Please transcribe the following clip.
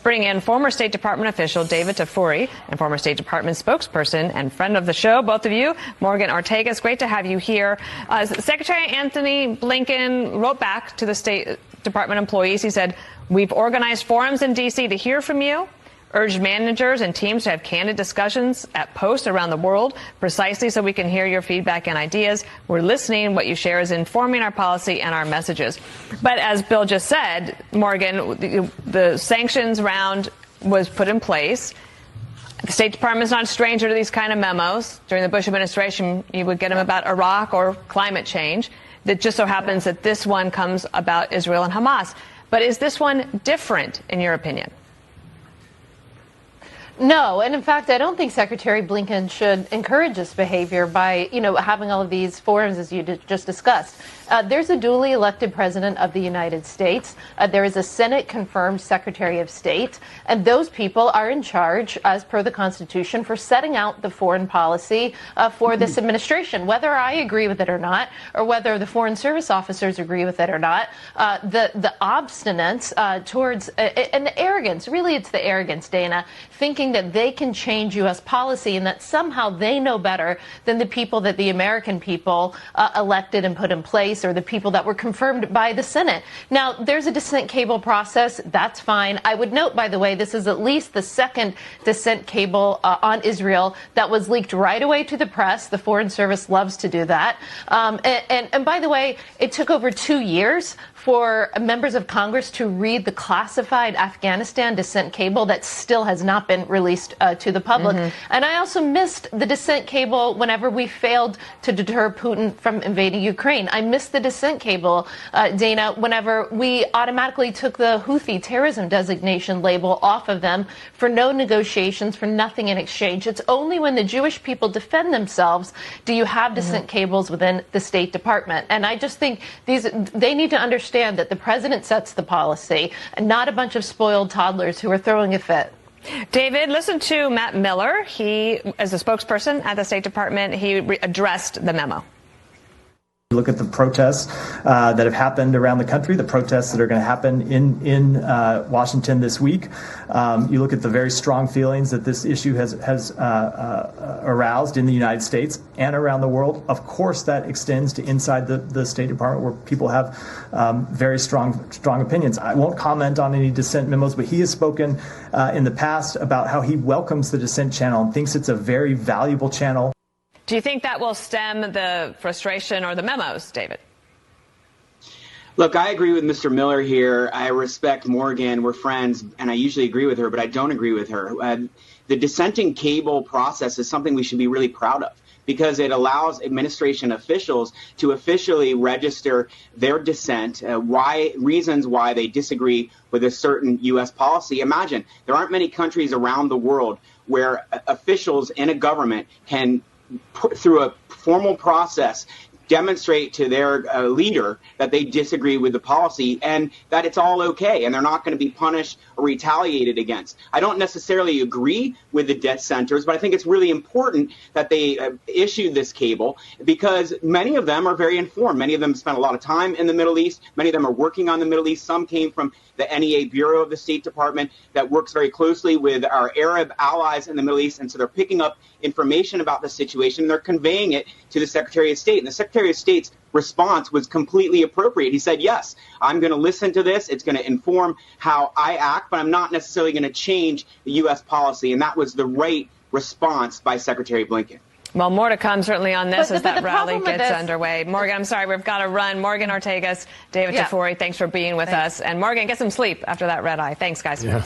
bring in former State Department official David Tafuri and former State Department spokesperson and friend of the show, both of you, Morgan Ortagus. Great to have you here. Secretary Anthony Blinken wrote back to the State Department employees. He said, "We've organized forums in D.C. to hear from you, urged managers and teams to have candid discussions at posts around the world, precisely so we can hear your feedback and ideas. We're listening. What you share is informing our policy and our messages." But as Bill just said, Morgan, the sanctions round was put in place. The State Department is not a stranger to these kind of memos. During the Bush administration, you would get them about Iraq or climate change. It just so happens that this one comes about Israel and Hamas. But is this one different, in your opinion? No, and in fact, I don't think Secretary Blinken should encourage this behavior by, having all of these forums, as you just discussed. There's a duly elected president of the United States. There is a Senate-confirmed Secretary of State, and those people are in charge, as per the Constitution, for setting out the foreign policy for this administration. Whether I agree with it or not, or whether the Foreign Service officers agree with it or not, the obstinance towards and the arrogance, really it's the arrogance, Dana, thinking that they can change U.S. policy and that somehow they know better than the people that the American people elected and put in place, or the people that were confirmed by the Senate. Now, there's a dissent cable process. That's fine. I would note, by the way, this is at least the second dissent cable on Israel that was leaked right away to the press. The Foreign Service loves to do that. And by the way, it took over 2 years for members of Congress to read the classified Afghanistan dissent cable that still has not been released to the public. And I also missed the dissent cable whenever we failed to deter Putin from invading Ukraine. I missed the dissent cable, Dana, whenever we automatically took the Houthi terrorism designation label off of them for no negotiations, for nothing in exchange. It's only when the Jewish people defend themselves do you have dissent cables within the State Department. And I just think they need to understand that the president sets the policy and not a bunch of spoiled toddlers who are throwing a fit. David, listen to Matt Miller. He, as a spokesperson at the State Department, he addressed the memo. Look at the protests that have happened around the country, the protests that are going to happen in Washington this week. You look at the very strong feelings that this issue has aroused in the United States and around the world. Of course, that extends to inside the State Department, where people have very strong opinions. I won't comment on any dissent memos, but he has spoken in the past about how he welcomes the dissent channel and thinks it's a very valuable channel. Do you think that will stem the frustration or the memos, David? Look, I agree with Mr. Miller here. I respect Morgan. We're friends, and I usually agree with her, but I don't agree with her. The dissenting cable process is something we should be really proud of, because it allows administration officials to officially register their dissent, reasons why they disagree with a certain U.S. policy. Imagine, there aren't many countries around the world where officials in a government can through a formal process demonstrate to their leader that they disagree with the policy and that it's all okay and they're not going to be punished or retaliated against. I don't necessarily agree with the dissenters, but I think it's really important that they issued this cable, because many of them are very informed. Many of them spent a lot of time in the Middle East. Many of them are working on the Middle East. Some came from the NEA Bureau of the State Department that works very closely with our Arab allies in the Middle East. And so they're picking up information about the situation, and they're conveying it to the Secretary of State. And the Secretary of State's response was completely appropriate. He said, yes, I'm going to listen to this. It's going to inform how I act, but I'm not necessarily going to change the U.S. policy. And that was the right response by Secretary Blinken. Well, more to come certainly on this as that rally gets underway. Morgan, I'm sorry, we've got to run. Morgan Ortagus, David Tafuri, thanks for being with us. And Morgan, get some sleep after that red eye. Thanks, guys. Yeah.